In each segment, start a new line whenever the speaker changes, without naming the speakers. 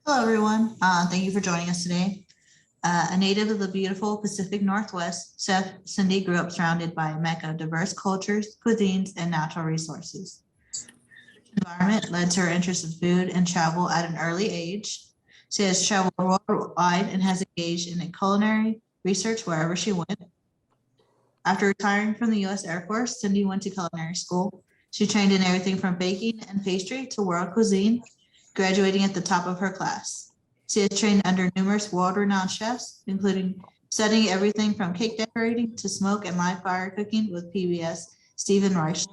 Hello, everyone. Thank you for joining us today. A native of the beautiful Pacific Northwest, Cindy grew up surrounded by a mecca of diverse cultures, cuisines, and natural resources. Environment led to her interest in food and travel at an early age. She has traveled worldwide and has engaged in culinary research wherever she went. After retiring from the U.S. Air Force, Cindy went to culinary school. She trained in everything from baking and pastry to world cuisine, graduating at the top of her class. She has trained under numerous world-renowned chefs, including studying everything from cake decorating to smoke and live fire cooking with PBS Stephen Reich.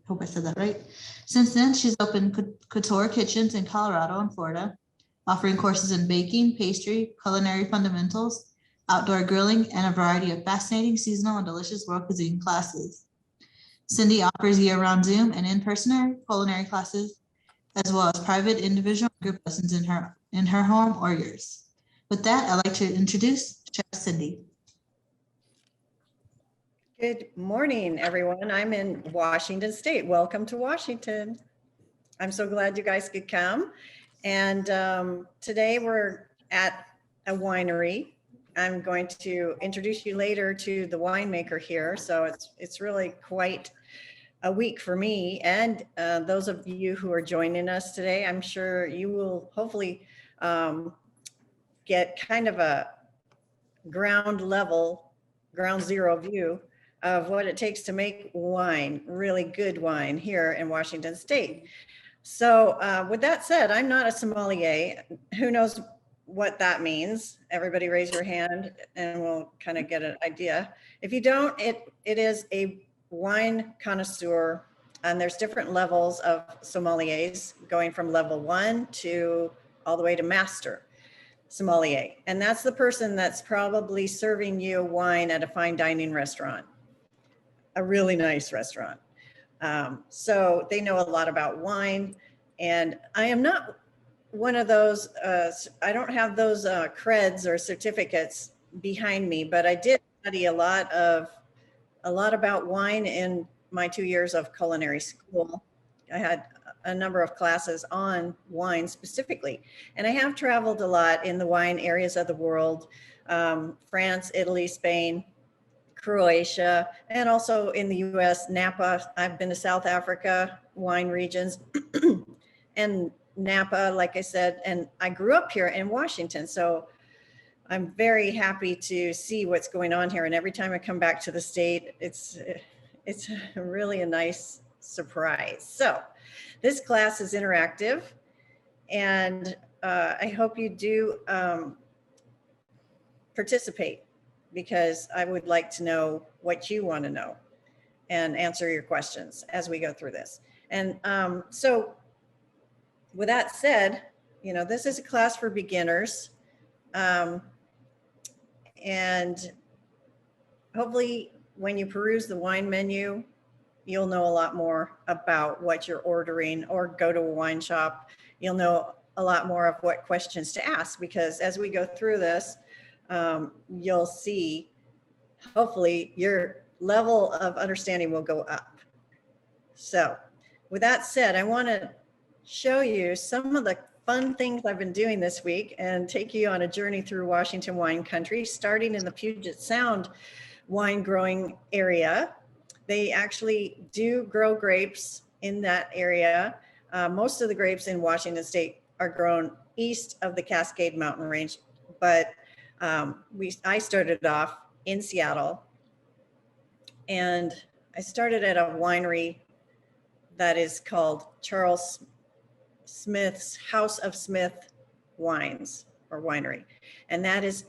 Hope I said that right. Since then, she's opened couture kitchens in Colorado and Florida, offering courses in baking, pastry, culinary fundamentals, outdoor grilling, and a variety of fascinating seasonal and delicious world cuisine classes. Cindy offers year-round Zoom and in-person culinary classes, as well as private, individual, and group lessons in her home or yours. With that, I'd like to introduce Chef Cindy.
Good morning, everyone. I'm in Washington State. Welcome to Washington. I'm so glad you guys could come. And today we're at a winery. I'm going to introduce you later to the winemaker here. So it's really quite a week for me and those of you who are joining us today. I'm sure you will hopefully get kind of a ground zero view of what it takes to make wine, really good wine here in Washington State. So with that said, I'm not a sommelier. Who knows what that means? Everybody raise your hand and we'll kind of get an idea. If you don't, it is a wine connoisseur, and there's different levels of sommeliers going from level 1 to all the way to master sommelier. And that's the person that's probably serving you wine at a fine dining restaurant, a really nice restaurant. So they know a lot about wine, and I am not one of those, I don't have those creds or certificates behind me, but I did study a lot about wine in my 2 years of culinary school. I had a number of classes on wine specifically, and I have traveled a lot in the wine areas of the world, France, Italy, Spain, Croatia, and also in the US, Napa. I've been to South Africa, wine regions, and Napa, like I said, and I grew up here in Washington. So I'm very happy to see what's going on here. And every time I come back to the state, it's really a nice surprise. So this class is interactive, and I hope you do participate, because I would like to know what you want to know and answer your questions as we go through this. And so with that said, this is a class for beginners. And hopefully when you peruse the wine menu, you'll know a lot more about what you're ordering, or go to a wine shop. You'll know a lot more of what questions to ask, because as we go through this, you'll see, hopefully your level of understanding will go up. So with that said, I want to show you some of the fun things I've been doing this week and take you on a journey through Washington wine country, starting in the Puget Sound wine growing area. They actually do grow grapes in that area. Most of the grapes in Washington State are grown east of the Cascade mountain range, but I started off in Seattle, and I started at a winery that is called Charles Smith's House of Smith Wines, or Winery. And that is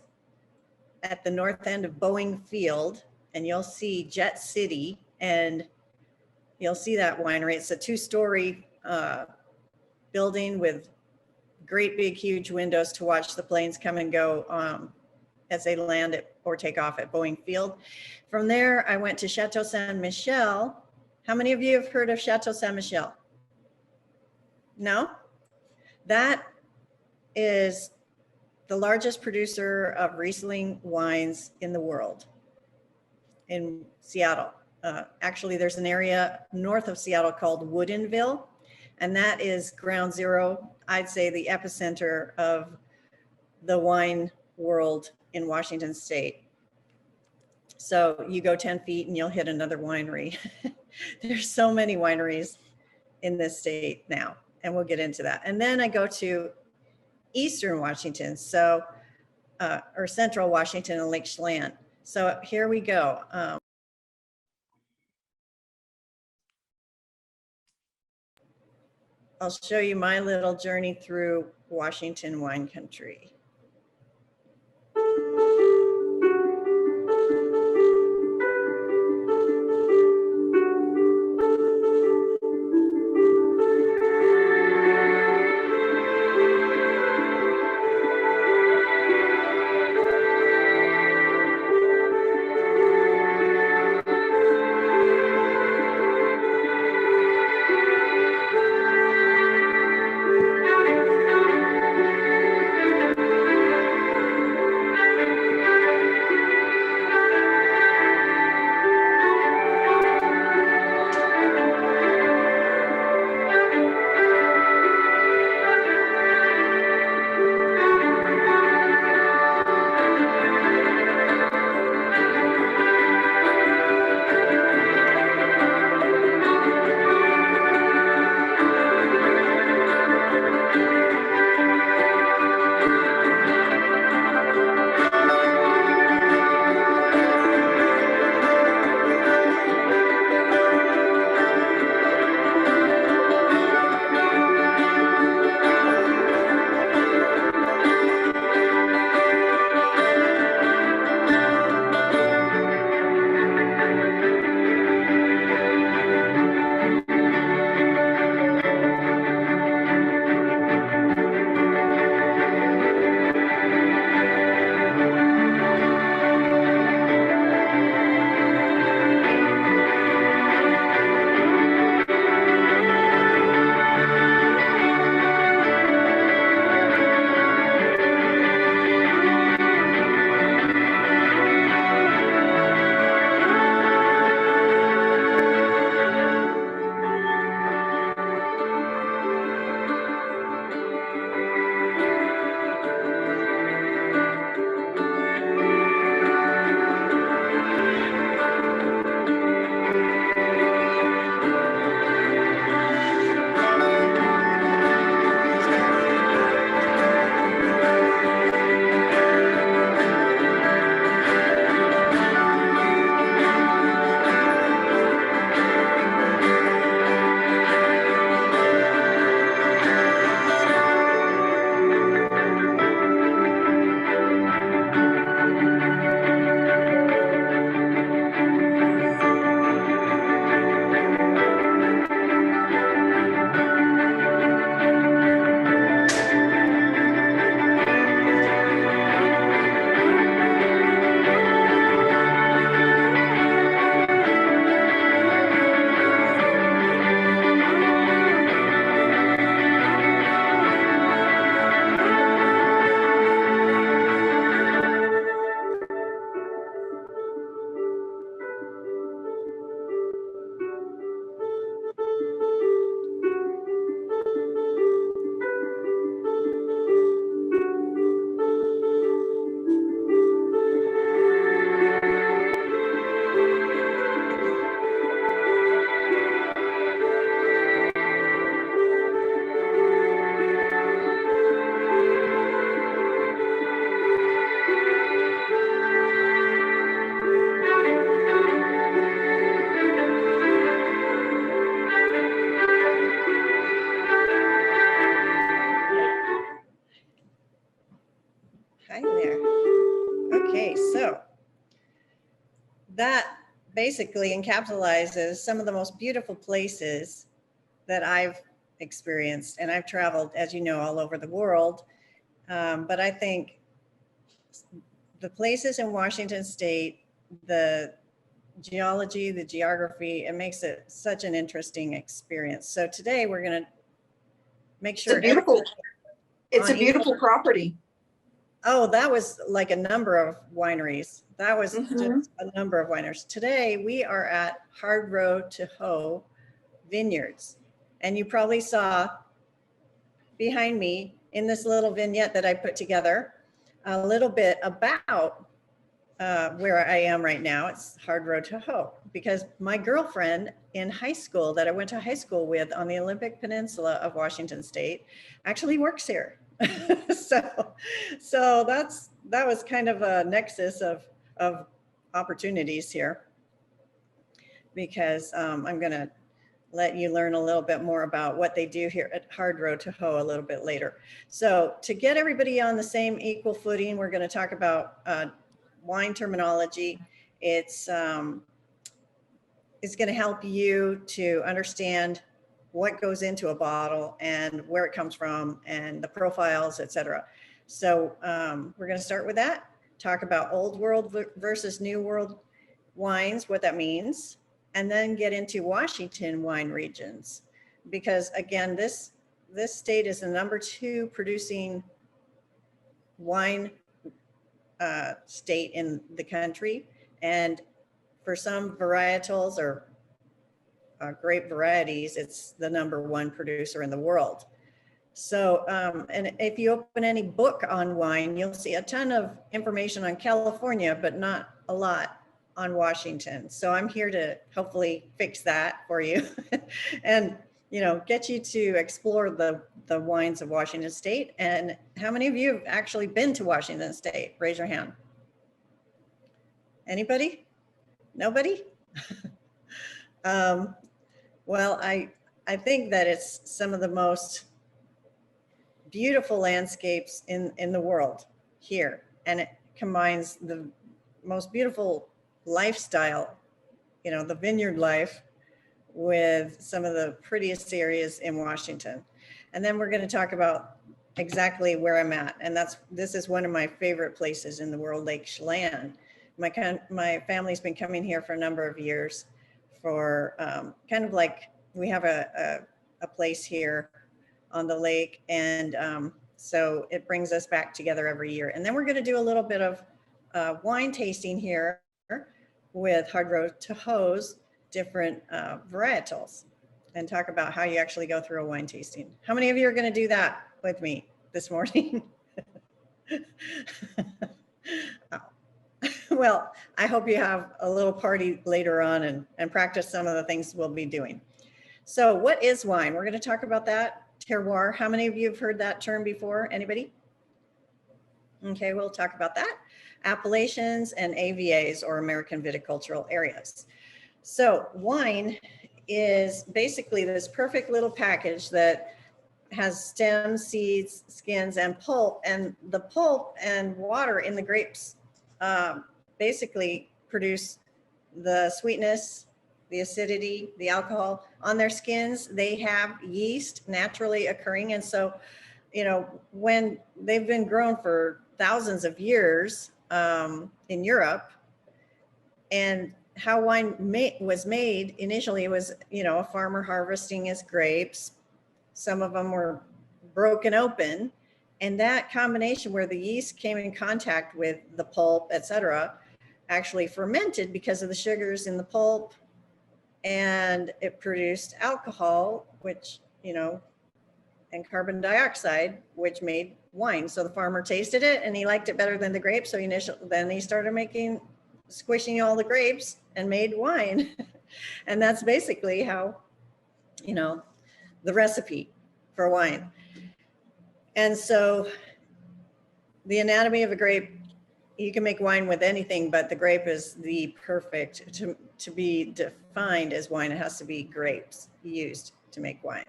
at the north end of Boeing Field, and you'll see Jet City, and you'll see that winery. It's a 2-story building with great big huge windows to watch the planes come and go as they land or take off at Boeing Field. From there, I went to Chateau San Michelle. How many of you have heard of Chateau San Michelle? No? That is the largest producer of Riesling wines in the world, in Seattle. Actually, there's an area north of Seattle called Woodinville, and that is ground zero I'd say, the epicenter of the wine world in Washington State. So you go 10 feet and you'll hit another winery. There's so many wineries in this state now, and we'll get into that. And then I go to Eastern Washington, so or Central Washington and Lake Chelan. So here we go. I'll show you my little journey through Washington wine country. that basically encapsulates some of the most beautiful places that I've experienced. And I've traveled, as you know, all over the world. But I think the places in Washington State, the geology, the geography, it makes it such an interesting experience. So today we're going to make sure
it's a beautiful property.
Oh, that was like a number of wineries. That was just a number of wineries. Today we are at Hard Road to Hoe Vineyards. And you probably saw behind me in this little vignette that I put together a little bit about where I am right now. It's hard road to hoe, because my girlfriend in high school that I went to high school with on the Olympic Peninsula of Washington State actually works here. so that was kind of a nexus of opportunities here, because I'm going to let you learn a little bit more about what they do here at Hard Road to Hoe a little bit later. So to get everybody on the same equal footing, we're going to talk about wine terminology. It's going to help you to understand what goes into a bottle and where it comes from and the profiles, etc. So we're going to start with that, talk about old world versus new world wines, what that means, and then get into Washington wine regions, because again, this state is the #2 producing wine state in the country, and for some varietals or grape varieties, it's the #1 producer in the world. So, and if you open any book on wine, you'll see a ton of information on California, but not a lot on Washington. So I'm here to hopefully fix that for you and, you know, get you to explore the wines of Washington State. And how many of you have actually been to Washington State? Raise your hand. Anybody? Nobody? Well, I think that it's some of the most beautiful landscapes in the world here. And it combines the most beautiful lifestyle, you know, the vineyard life, with some of the prettiest areas in Washington. And then we're going to talk about exactly where I'm at. And this is one of my favorite places in the world, Lake Chelan. My family's been coming here for a number of years for kind of like, we have a place here on the lake. And so it brings us back together every year. And then we're going to do a little bit of wine tasting here with Hard Road to Hoe's different varietals, and talk about how you actually go through a wine tasting. How many of you are going to do that with me this morning? Oh. Well, I hope you have a little party later on and practice some of the things we'll be doing. So what is wine? We're going to talk about that. Terroir. How many of you have heard that term before? Anybody? Okay, we'll talk about that. Appellations and AVAs, or American viticultural areas. So wine is basically this perfect little package that has stems, seeds, skins, and pulp. And the pulp and water in the grapes basically produce the sweetness, the acidity, the alcohol. On their skins, they have yeast naturally occurring. And so, you know, when they've been grown for thousands of years in Europe, and how wine was made initially was, you know, a farmer harvesting his grapes. Some of them were broken open, and that combination where the yeast came in contact with the pulp, etc., actually fermented because of the sugars in the pulp, and it produced alcohol, which, you know, and carbon dioxide, which made wine. So the farmer tasted it and he liked it better than the grapes. So then he started squishing all the grapes and made wine. And that's basically how, you know, the recipe for wine. And so the anatomy of a grape, you can make wine with anything, but the grape is the perfect to be defined as wine. It has to be grapes used to make wine.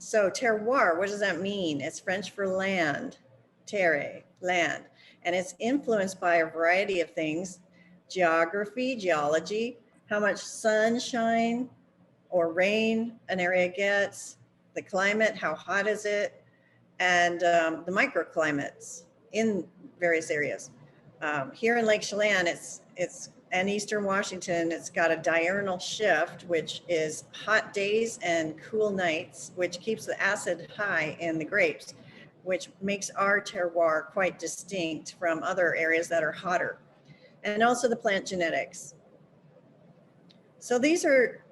So terroir, what does that mean? It's French for land, terre, land. And it's influenced by a variety of things: geography, geology, how much sunshine or rain an area gets, the climate, how hot is it, and the microclimates in various areas. Here in Lake Chelan, it's and Eastern Washington, it's got a diurnal shift, which is hot days and cool nights, which keeps the acid high in the grapes, which makes our terroir quite distinct from other areas that are hotter. And also the plant genetics. So these are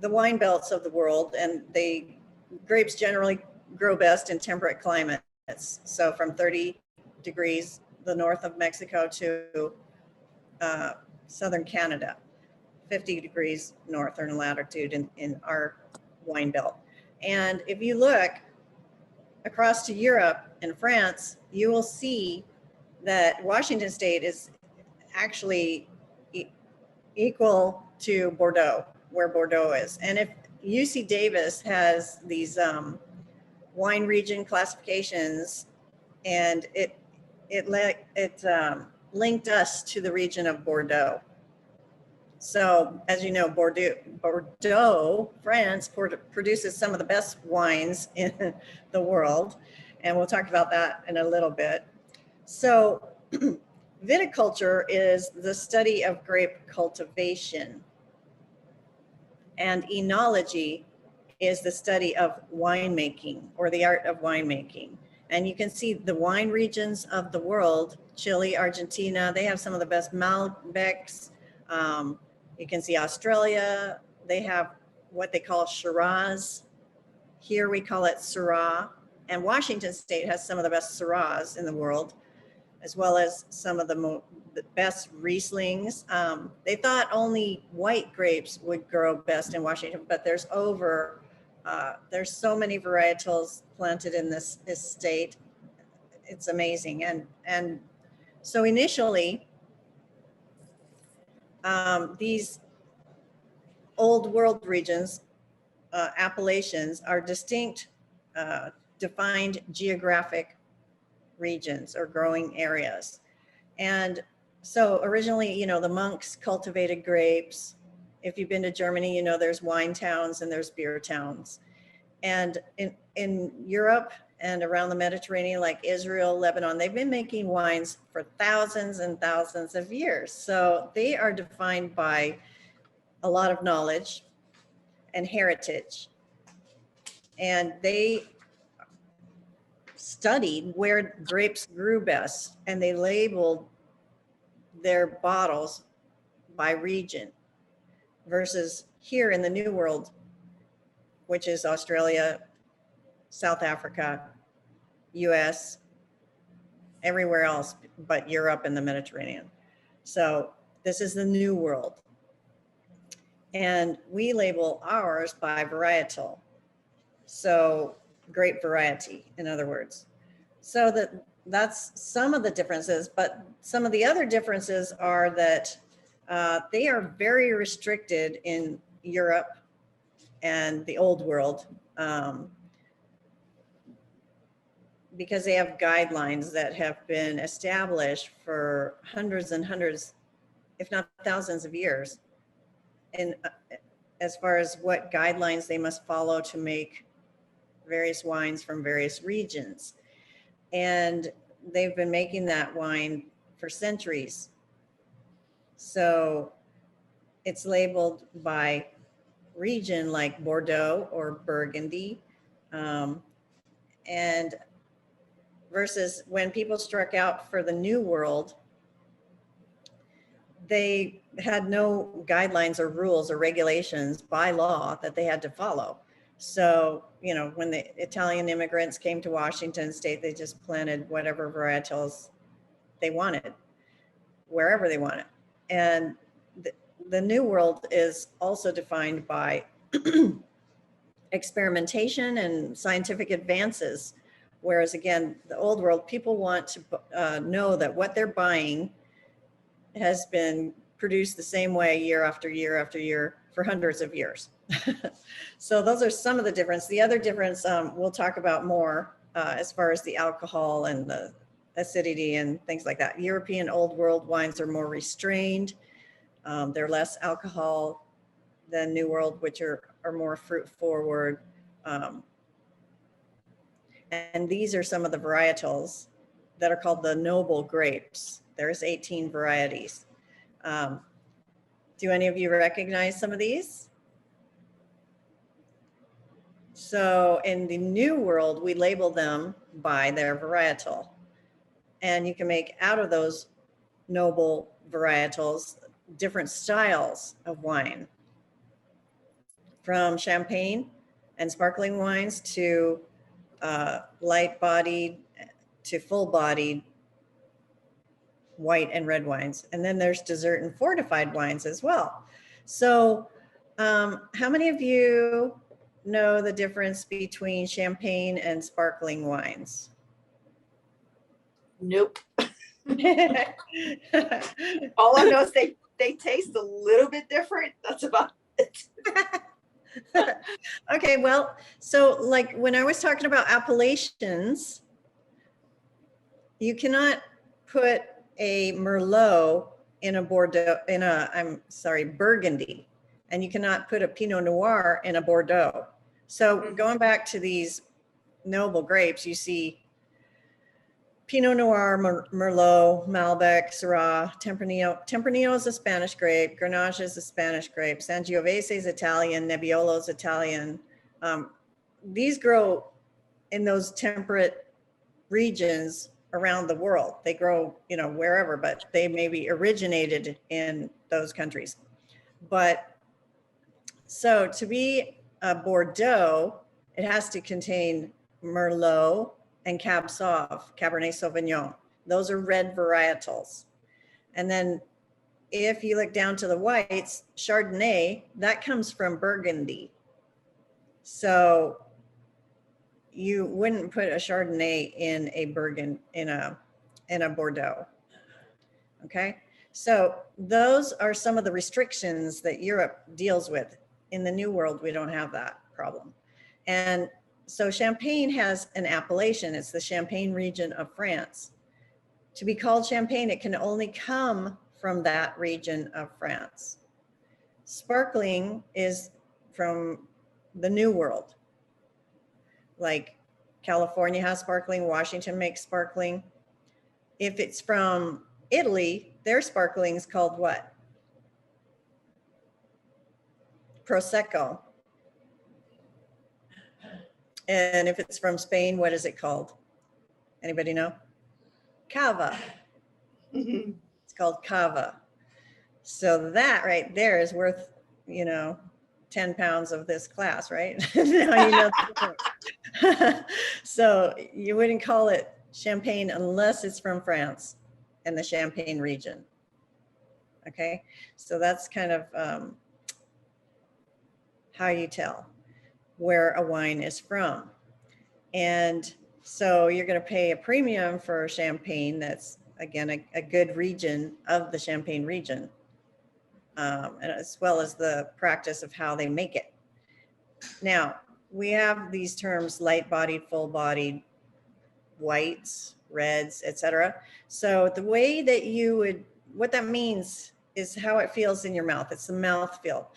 the wine belts of the world, and they grapes generally grow best in temperate climates. So from 30 degrees, the north of Mexico, to southern Canada, 50 degrees northern latitude in our wine belt. And if you look across to Europe and France, you will see that Washington State is actually equal to Bordeaux, where Bordeaux is. And if UC Davis has these wine region classifications, and it linked us to the region of Bordeaux. So as you know, Bordeaux, France produces some of the best wines in the world. And we'll talk about that in a little bit. So viticulture is the study of grape cultivation. And enology is the study of winemaking, or the art of winemaking. And you can see the wine regions of the world, Chile, Argentina, they have some of the best Malbecs. You can see Australia, they have what they call Shiraz. Here we call it Syrah. And Washington State has some of the best Syrahs in the world, as well as some of the best Rieslings. They thought only white grapes would grow best in Washington, but there's so many varietals planted in this state. It's amazing. And so initially, these old world regions, appellations, are distinct, defined geographic regions or growing areas. And so originally, you know, the monks cultivated grapes. If you've been to Germany, you know, there's wine towns and there's beer towns. And in Europe and around the Mediterranean, like Israel, Lebanon, they've been making wines for thousands and thousands of years. So they are defined by a lot of knowledge and heritage. And they studied where grapes grew best, and they labeled their bottles by region, versus here in the New World, which is Australia, South Africa, US, everywhere else but Europe and the Mediterranean. So this is the New World. And we label ours by varietal. So grape variety, in other words. So that's some of the differences, but some of the other differences are that they are very restricted in Europe and the old world, because they have guidelines that have been established for hundreds and hundreds, if not thousands of years, and as far as what guidelines they must follow to make various wines from various regions. And they've been making that wine for centuries. So it's labeled by region, like Bordeaux or Burgundy. And versus when people struck out for the New World, they had no guidelines or rules or regulations by law that they had to follow. So, you know, when the Italian immigrants came to Washington State, they just planted whatever varietals they wanted, wherever they wanted. And the New World is also defined by experimentation and scientific advances. Whereas again, the Old World, people want to know that what they're buying has been produced the same way year after year after year for hundreds of years. So those are some of the difference. The other difference we'll talk about more as far as the alcohol and the acidity and things like that. European Old World wines are more restrained. They're less alcohol than New World, which are more fruit forward. And these are some of the varietals that are called the noble grapes. There's 18 varieties. Do any of you recognize some of these? So in the New World, we label them by their varietal. And you can make out of those noble varietals different styles of wine, from champagne and sparkling wines to light-bodied to full-bodied white and red wines. And then there's dessert and fortified wines as well. So how many of you know the difference between champagne and sparkling wines?
Nope. All I know is they taste a little bit different. That's about it.
Okay, well, so like when I was talking about appellations, you cannot put a Merlot in a Bordeaux, Burgundy, and you cannot put a Pinot Noir in a Bordeaux. So going back to these noble grapes, you see Pinot Noir, Merlot, Malbec, Syrah, Tempranillo. Tempranillo is a Spanish grape. Grenache is a Spanish grape. Sangiovese is Italian. Nebbiolo is Italian. These grow in those temperate regions around the world. They grow, you know, wherever, but they maybe originated in those countries. But so to be a Bordeaux, it has to contain Merlot and Cab Sauv, Cabernet Sauvignon. Those are red varietals. And then if you look down to the whites, Chardonnay, that comes from Burgundy. So you wouldn't put a Chardonnay in a in a Bordeaux. Okay, so those are some of the restrictions that Europe deals with. In the New World, we don't have that problem. And so Champagne has an appellation. It's the Champagne region of France. To be called Champagne, it can only come from that region of France. Sparkling is from the New World. Like California has sparkling, Washington makes sparkling. If it's from Italy, their sparkling is called what? Prosecco. And if it's from Spain, what is it called? Anybody know? Cava. It's called cava. So that right there is worth, you know, 10 pounds of this class, right? Now you know. So you wouldn't call it champagne unless it's from France and the Champagne region. Okay, so that's kind of how you tell where a wine is from. And so you're going to pay a premium for champagne that's, again, a good region of the Champagne region, and as well as the practice of how they make it. Now, we have these terms: light-bodied, full-bodied, whites, reds, etc. So the way that you would, what that means is how it feels in your mouth. It's the mouth feel.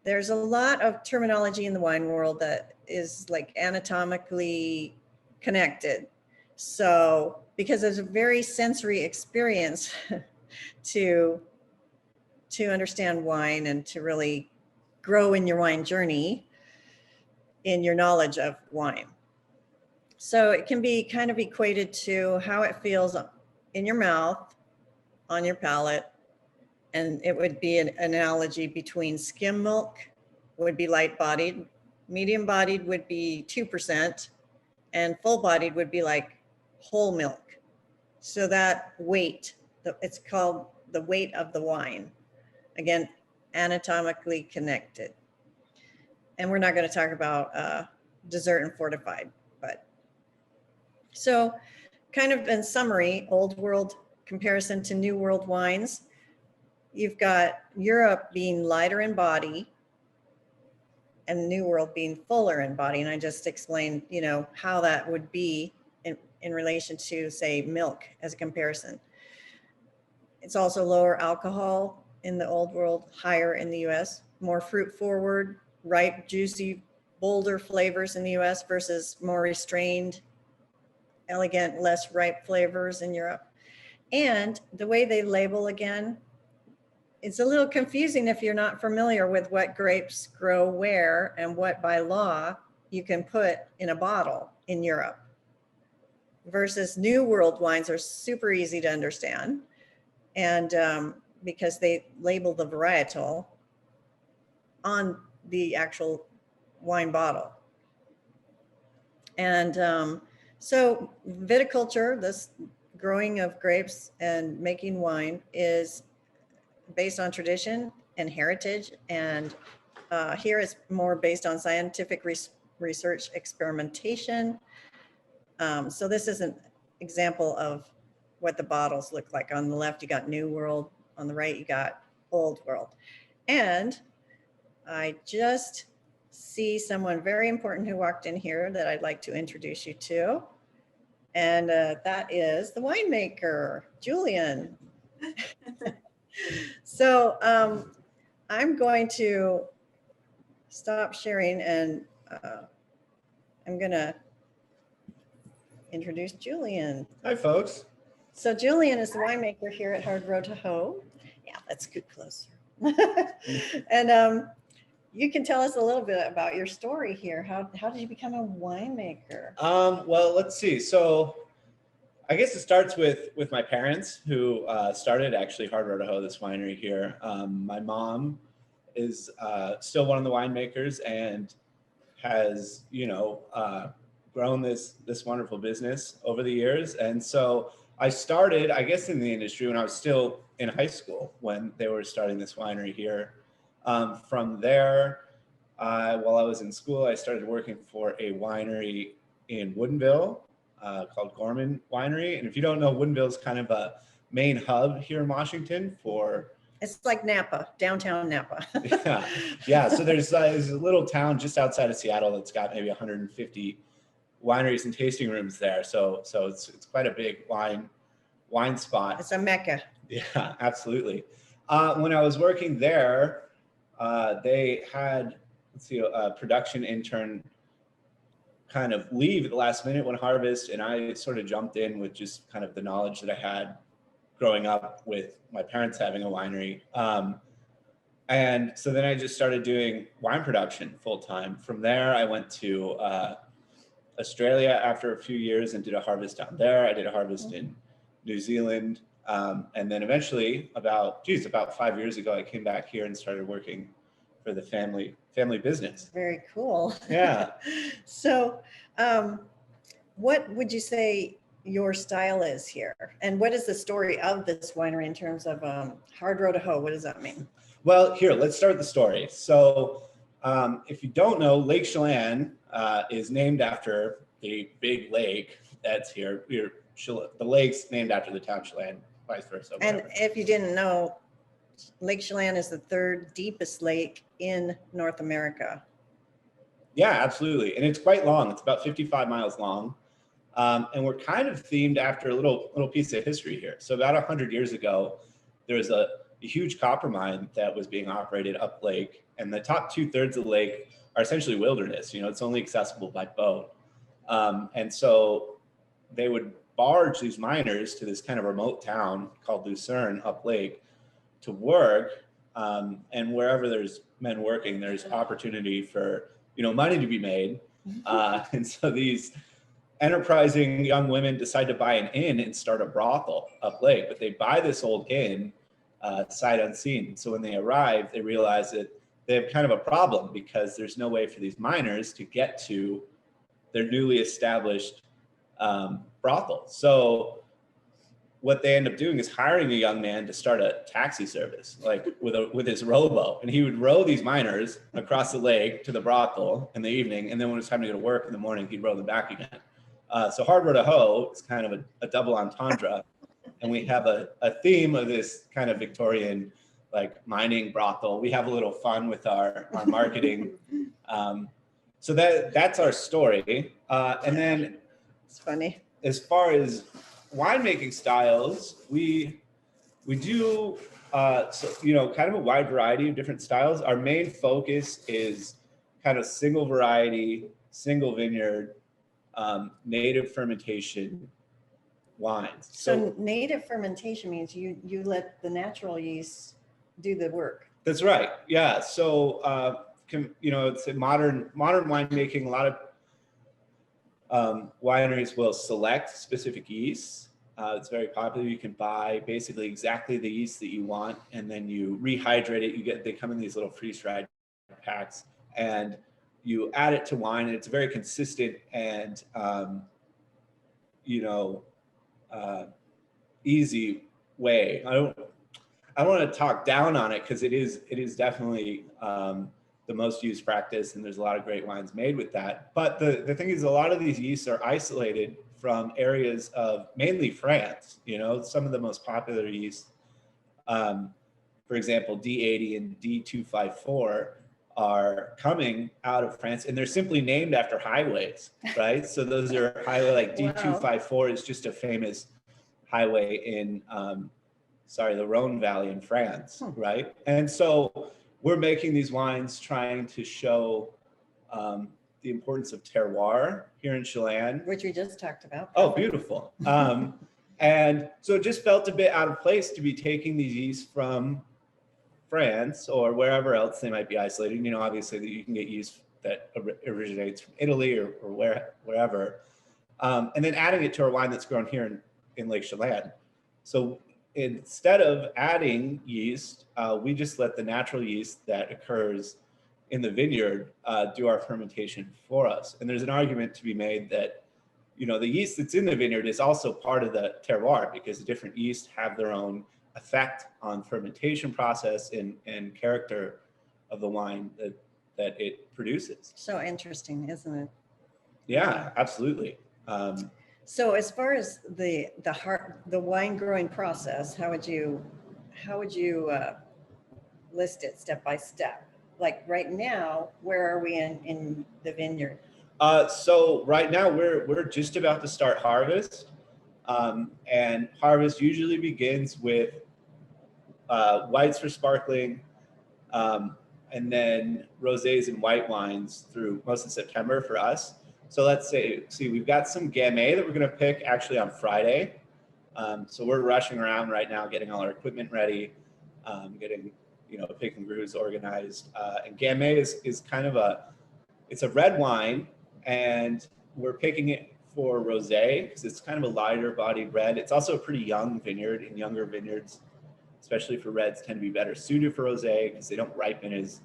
There's a lot of terminology in the wine world that is like anatomically connected. So because it's a very sensory experience to understand wine and to really grow in your wine journey, in your knowledge of wine. So it can be kind of equated to how it feels in your mouth, on your palate. And it would be an analogy between skim milk would be light-bodied, medium-bodied would be 2%, and full-bodied would be like whole milk. So that weight, it's called the weight of the wine. Again, anatomically connected. And we're not going to talk about dessert and fortified, but so kind of in summary, old world comparison to new world wines. You've got Europe being lighter in body and New World being fuller in body. And I just explained, you know, how that would be in relation to, say, milk as a comparison. It's also lower alcohol in the old world, higher in the US, more fruit forward, ripe, juicy, bolder flavors in the US versus more restrained, elegant, less ripe flavors in Europe. And the way they label, again, it's a little confusing if you're not familiar with what grapes grow where and what by law you can put in a bottle in Europe. Versus New World wines are super easy to understand. And because they label the varietal on the actual wine bottle. And so viticulture, this growing of grapes and making wine, is based on tradition and heritage. And here it's more based on scientific research, experimentation. So this is an example of what the bottles look like. On the left, you got New World. On the right, you got Old World. And I just see someone very important who walked in here that I'd like to introduce you to. And that is the winemaker, Julian. So I'm going to stop sharing, and I'm going to introduce Julian.
Hi, folks.
So Julian is the winemaker here at Rojo. Yeah, let's get closer. And you can tell us a little bit about your story here. How did you become a winemaker?
Well, let's see. So I guess it starts with my parents, who started actually Rojo, this winery here. My mom is still one of the winemakers and has, grown this wonderful business over the years. And so I started, I guess, in the industry when I was still in high school, when they were starting this winery here. From there, while I was in school, I started working for a winery in Woodinville called Gorman Winery. And if you don't know, Woodinville is kind of a main hub here in Washington for...
It's like Napa, downtown Napa.
Yeah. So there's a little town just outside of Seattle that's got maybe 150 wineries and tasting rooms there. So it's quite a big wine spot.
It's a mecca.
Yeah, absolutely. When I was working there, they had, a production intern kind of leave at the last minute when harvest, and I sort of jumped in with just kind of the knowledge that I had growing up with my parents having a winery. And so then I just started doing wine production full time. From there, I went to Australia after a few years and did a harvest down there. I did a harvest in New Zealand. And then eventually about 5 years ago, I came back here and started working for the family business.
Very cool.
Yeah.
So what would you say your style is here? And what is the story of this winery in terms of hard Rojo? What does that mean?
Well, here, let's start the story. So if you don't know, Lake Chelan is named after the big lake that's here. The lake's named after the town Chelan, vice versa.
And if you didn't know, Lake Chelan is the third deepest lake in North America.
Yeah, absolutely. And it's quite long. It's about 55 miles long. And we're kind of themed after a little piece of history here. So about 100 years ago, there was a huge copper mine that was being operated up lake. And the top 2/3 of the lake are essentially wilderness. It's only accessible by boat. And so they would barge these miners to this kind of remote town called Lucerne up lake to work. And wherever there's men working, there's opportunity for, money to be made. And so these enterprising young women decide to buy an inn and start a brothel up lake, but they buy this old inn sight unseen. So when they arrive, they realize that they have kind of a problem because there's no way for these miners to get to their newly established brothel. So what they end up doing is hiring a young man to start a taxi service, like with his rowboat, and he would row these miners across the lake to the brothel in the evening, and then when it was time to go to work in the morning, he'd row them back again. So hard Rojo is kind of a double entendre, and we have a theme of this kind of Victorian, like mining brothel. We have a little fun with our marketing. So that's our story. And then
It's funny.
As far as winemaking styles, we do kind of a wide variety of different styles. Our main focus is kind of single variety, single vineyard, native fermentation wines.
So native fermentation means you let the natural yeast do the work.
That's right. Yeah. So it's a modern winemaking. A lot of wineries will select specific yeasts. It's very popular. You can buy basically exactly the yeast that you want, and then you rehydrate it. They come in these little freeze-dried packs, and you add it to wine, and it's a very consistent and easy way. I don't want to talk down on it, because it is definitely the most used practice, and there's a lot of great wines made with that. But the thing is, a lot of these yeasts are isolated from areas of mainly France. Some of the most popular yeasts, for example, D80 and D254, are coming out of France, and they're simply named after highways, right? So those are highway, like D254 is just a famous highway in the Rhone Valley in France, right? And so we're making these wines trying to show the importance of terroir here in Chelan,
which we just talked about.
Oh, beautiful. And so it just felt a bit out of place to be taking these yeasts from France or wherever else they might be isolated. Obviously that you can get yeast that originates from Italy or wherever, and then adding it to our wine that's grown here in Lake Chelan. So instead of adding yeast, we just let the natural yeast that occurs in the vineyard do our fermentation for us. And there's an argument to be made that, the yeast that's in the vineyard is also part of the terroir, because the different yeasts have their own effect on fermentation process and character of the wine that it produces.
So interesting, isn't it?
Yeah, absolutely.
So as far as the wine growing process, how would you list it step by step? Like right now, where are we in the vineyard?
So right now we're just about to start harvest, and harvest usually begins with whites for sparkling, and then rosés and white wines through most of September for us. So let's see, we've got some Gamay that we're going to pick actually on Friday. So we're rushing around right now, getting all our equipment ready, getting pick and brews organized. And Gamay is kind of it's a red wine, and we're picking it for rosé because it's kind of a lighter bodied red. It's also a pretty young vineyard, and younger vineyards, especially for reds, tend to be better suited for rosé because they don't ripen as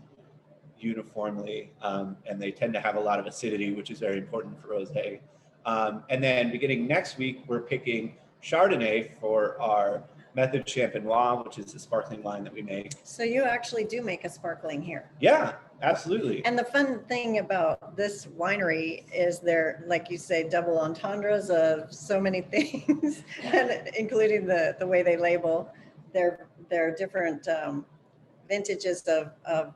uniformly, and they tend to have a lot of acidity, which is very important for rosé. And then beginning next week, we're picking Chardonnay for our Method Champenois, which is the sparkling wine that we make.
So you actually do make a sparkling here?
Yeah, absolutely.
And the fun thing about this winery is they're, like you say, double entendres of so many things, and including the way they label their different vintages of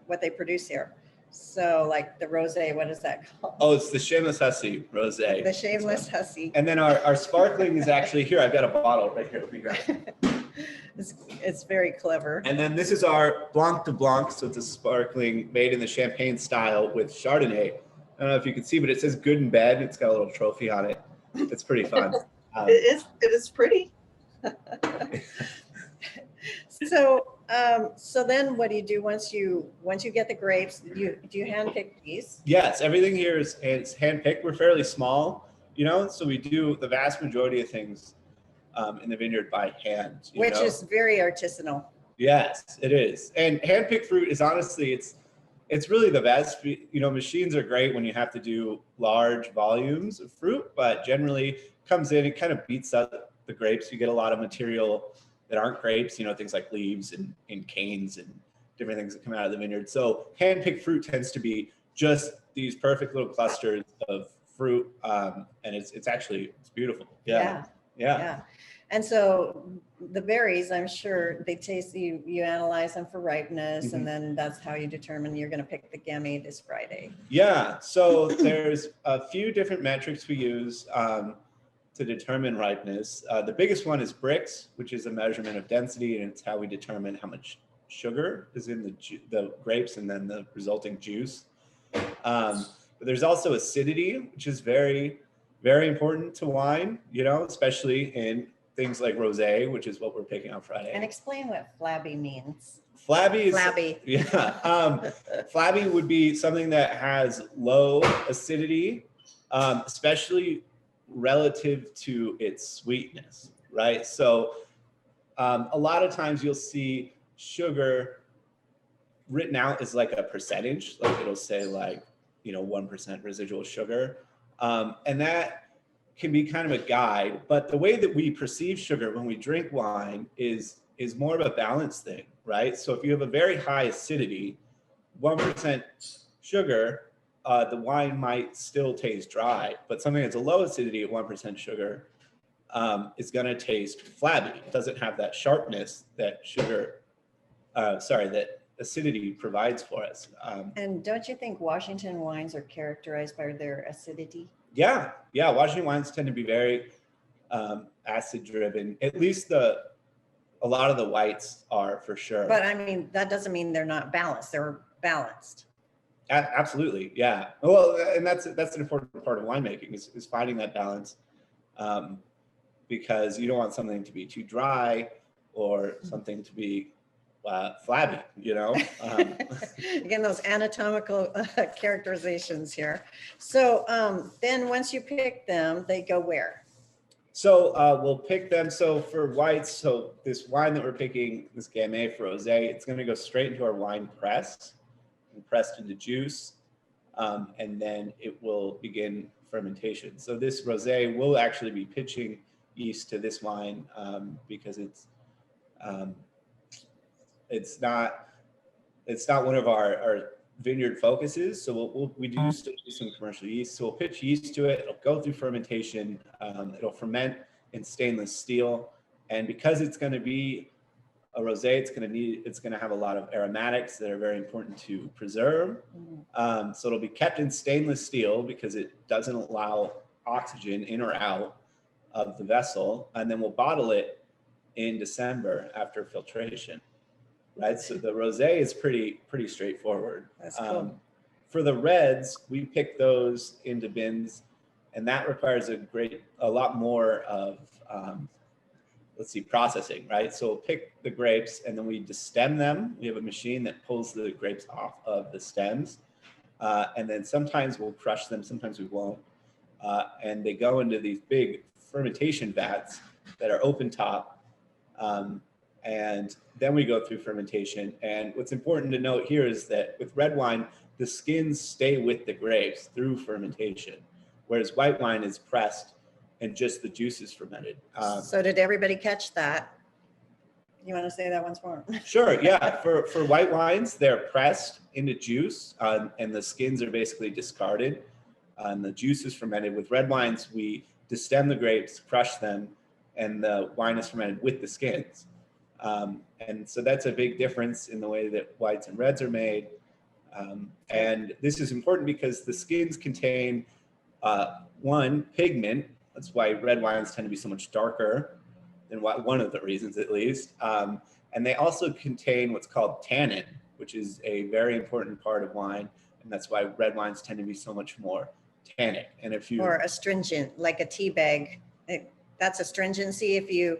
what they produce here. So like the rosé, what is that called?
Oh, it's the Shameless Hussy rosé.
The Shameless Hussy.
And then our sparkling is actually here. I've got a bottle right here.
It's very clever.
And then this is our Blanc de Blanc. So it's a sparkling made in the champagne style with Chardonnay. I don't know if you can see, but it says good in bed. It's got a little trophy on it. It's pretty fun.
It is pretty.
So then what do you do once you get the grapes? Do you hand pick these?
Yes, everything here is hand picked. We're fairly small, so we do the vast majority of things in the vineyard by hand.
Which is very artisanal.
Yes, it is. And hand picked fruit is honestly, it's really the best. Machines are great when you have to do large volumes of fruit, but generally comes in, it kind of beats up the grapes. You get a lot of material that aren't grapes, things like leaves and canes and different things that come out of the vineyard. So hand-picked fruit tends to be just these perfect little clusters of fruit, and it's beautiful. Yeah.
And so the berries, I'm sure they taste, you analyze them for ripeness, mm-hmm. and then that's how you determine you're going to pick the Gamay this Friday.
Yeah, so there's a few different metrics we use to determine ripeness. The biggest one is Brix, which is a measurement of density, and it's how we determine how much sugar is in the grapes and then the resulting juice. But there's also acidity, which is very, very important to wine, especially in things like rosé, which is what we're picking on Friday.
And explain what flabby means.
Flabby.
Yeah.
Flabby would be something that has low acidity, especially relative to its sweetness, right? So a lot of times you'll see sugar written out as like a percentage, like it'll say like, 1% residual sugar. And that can be kind of a guide, but the way that we perceive sugar when we drink wine is more of a balance thing, right? So if you have a very high acidity, 1% sugar, the wine might still taste dry, but something that's a low acidity at 1% sugar is going to taste flabby. It doesn't have that sharpness that that acidity provides for us.
And don't you think Washington wines are characterized by their acidity?
Yeah. Washington wines tend to be very acid driven. At least a lot of the whites are, for sure.
But I mean, that doesn't mean they're not balanced. They're balanced.
Absolutely, yeah. Well, and that's an important part of winemaking is finding that balance, because you don't want something to be too dry or something to be flabby,
Again, those anatomical characterizations here. So then once you pick them, they go where?
So we'll pick them. So for whites, so this wine that we're picking, this Gamay for Rosé, it's going to go straight into our wine press and pressed into juice, and then it will begin fermentation. So this Rosé will actually be pitching yeast to this wine because it's not one of our vineyard focuses. So we do still do some commercial yeast. So we'll pitch yeast to it. It'll go through fermentation. It'll ferment in stainless steel. And because it's going to be a rosé, it's going to have a lot of aromatics that are very important to preserve. So it'll be kept in stainless steel because it doesn't allow oxygen in or out of the vessel. And then we'll bottle it in December after filtration. Right, so the rosé is pretty straightforward.
That's cool.
For the reds, we pick those into bins, and that requires a lot more of processing, right? So we'll pick the grapes and then we destem them. We have a machine that pulls the grapes off of the stems, and then sometimes we'll crush them, sometimes we won't, and they go into these big fermentation vats that are open top. And then we go through fermentation. And what's important to note here is that with red wine, the skins stay with the grapes through fermentation, whereas white wine is pressed and just the juice is fermented.
So did everybody catch that? You want to say that once more?
Sure, yeah. For white wines, they're pressed into juice and the skins are basically discarded and the juice is fermented. With red wines, we destem the grapes, crush them, and the wine is fermented with the skins. And so that's a big difference in the way that whites and reds are made. And this is important because the skins contain one, pigment. That's why red wines tend to be so much darker than one of the reasons at least. And they also contain what's called tannin, which is a very important part of wine. And that's why red wines tend to be so much more tannic. And
or astringent, like a tea bag. That's astringency. If you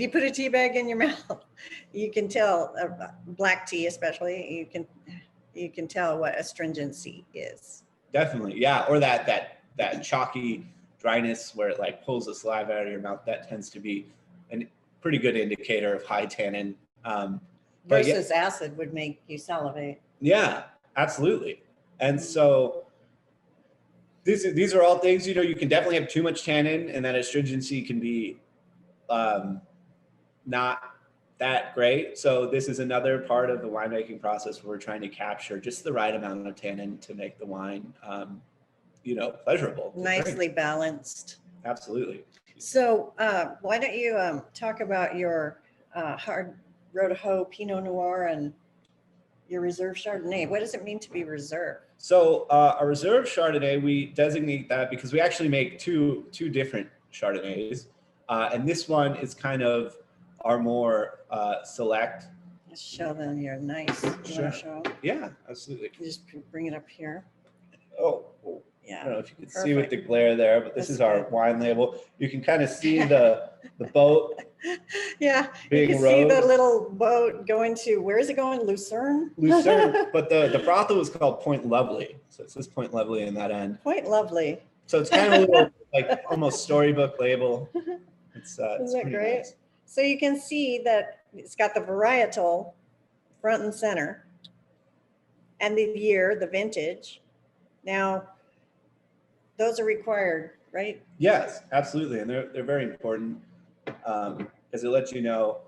put a tea bag in your mouth, you can tell, black tea especially, you can tell what astringency is.
Definitely, yeah. Or that chalky dryness where it like pulls the saliva out of your mouth. That tends to be a pretty good indicator of high tannin.
Versus acid would make you salivate.
Yeah, absolutely. And so these are all things, you can definitely have too much tannin, and that astringency can be not that great. So this is another part of the winemaking process where we're trying to capture just the right amount of tannin to make the wine, pleasurable.
Nicely balanced.
Absolutely.
So why don't you talk about your hard Rojo Pinot Noir and your reserve Chardonnay? What does it mean to be reserve?
So a reserve Chardonnay, we designate that because we actually make two different Chardonnays. And this one is kind of our more select.
Let's show them your nice.
Sure.
Show?
Yeah, absolutely.
You just bring it up here.
Oh,
yeah.
I don't know if you can see with the glare there, but this is our wine label. You can kind of see the boat.
Yeah,
being
you can
rowed.
see the little boat going to, where is it going? Lucerne?
Lucerne, but the brothel is called Point Lovely. So it says Point Lovely in that end.
Point Lovely.
So it's kind of a little like almost storybook label. It's
Isn't that great?
Nice.
So you can see that it's got the varietal front and center. and the year, the vintage. Now, those are required, right?
Yes, absolutely, and they're very important because it lets you know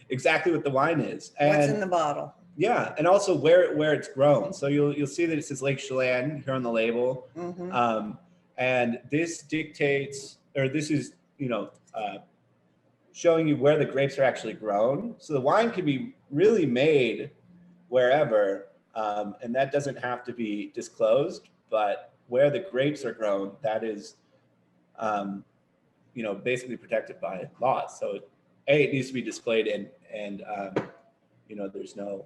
exactly what the wine is and
What's in the bottle.
yeah, and also where it's grown. So you'll see that it says Lake Chelan here on the label, and this dictates, or this is showing you where the grapes are actually grown. So the wine can be really made wherever, and that doesn't have to be disclosed, but where the grapes are grown, that is, basically protected by laws. So it needs to be displayed and there's no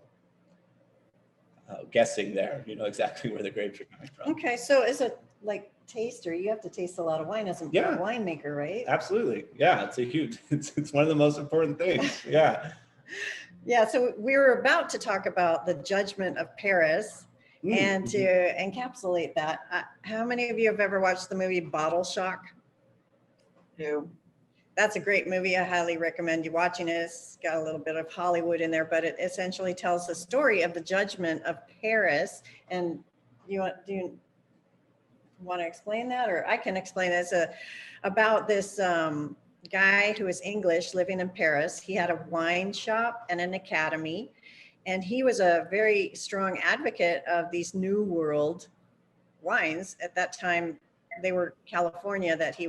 guessing there, exactly where the grapes are coming from.
Okay, so as a taster, you have to taste a lot of wine as a winemaker, right?
Absolutely. Yeah, it's one of the most important things. Yeah.
Yeah, so we were about to talk about the judgment of Paris. And to encapsulate that, how many of you have ever watched the movie Bottle Shock?
No.
That's a great movie. I highly recommend you watching it. It's got a little bit of Hollywood in there, but it essentially tells the story of the judgment of Paris. And do you want to explain that? Or I can explain it. It's about this guy who is English living in Paris. He had a wine shop and an academy. And he was a very strong advocate of these New World wines. At that time, they were California that he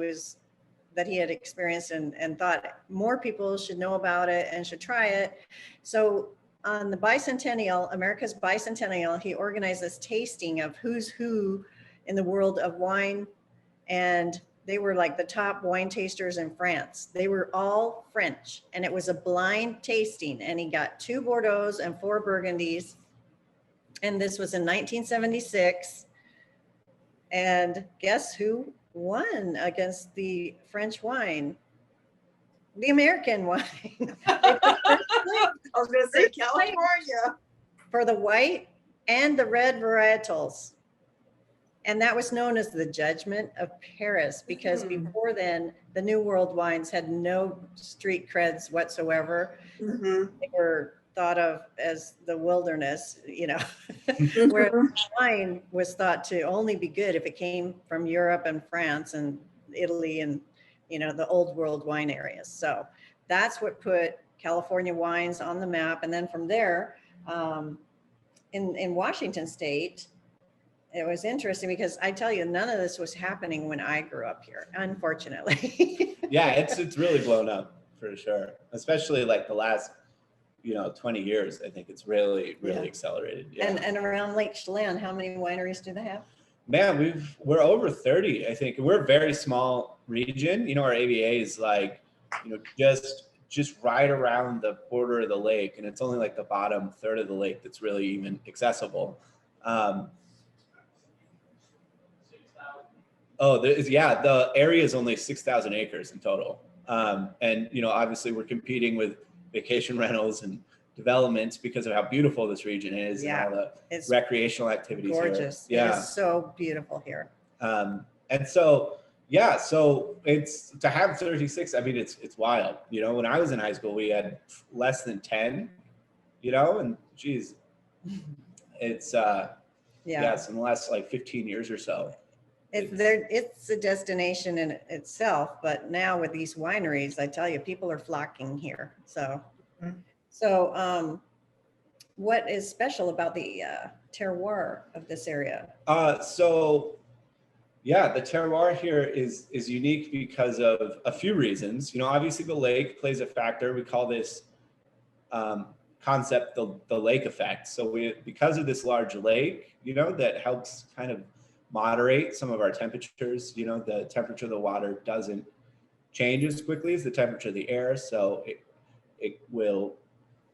had experienced and thought more people should know about it and should try it. So on the bicentennial, America's bicentennial, he organized this tasting of who's who in the world of wine. And they were like the top wine tasters in France. They were all French, and it was a blind tasting. And he got 2 Bordeaux's and 4 Burgundies. And this was in 1976. And guess who won against the French wine? The American wine.
I was going to say California.
For the white and the red varietals. And that was known as the judgment of Paris, because before then, the New World wines had no street creds whatsoever. They were thought of as the wilderness, where wine was thought to only be good if it came from Europe and France and Italy and, the old world wine areas. So that's what put California wines on the map. And then from there, in Washington State, it was interesting because I tell you, none of this was happening when I grew up here, unfortunately.
Yeah, it's really blown up for sure, especially like the last 20 years. I think it's really accelerated. Yeah.
And around Lake Chelan, how many wineries do they have?
Man, we're over 30, I think. We're a very small region. Our AVA is like, just right around the border of the lake, and it's only like the bottom third of the lake that's really even accessible. The area is only 6,000 acres in total. And, obviously we're competing with vacation rentals and developments because of how beautiful this region is and all the recreational activities.
Gorgeous.
Here. Yeah.
It is so beautiful here.
And so it's to have 36. I mean, it's wild. When I was in high school, we had less than 10, and geez, it's, it's in the last 15 years or so.
It's a destination in itself, but now with these wineries, I tell you, people are flocking here. So what is special about the terroir of this area?
The terroir here is unique because of a few reasons. Obviously the lake plays a factor. We call this concept the lake effect. So because of this large lake, that helps kind of moderate some of our temperatures. The temperature of the water doesn't change as quickly as the temperature of the air, so it will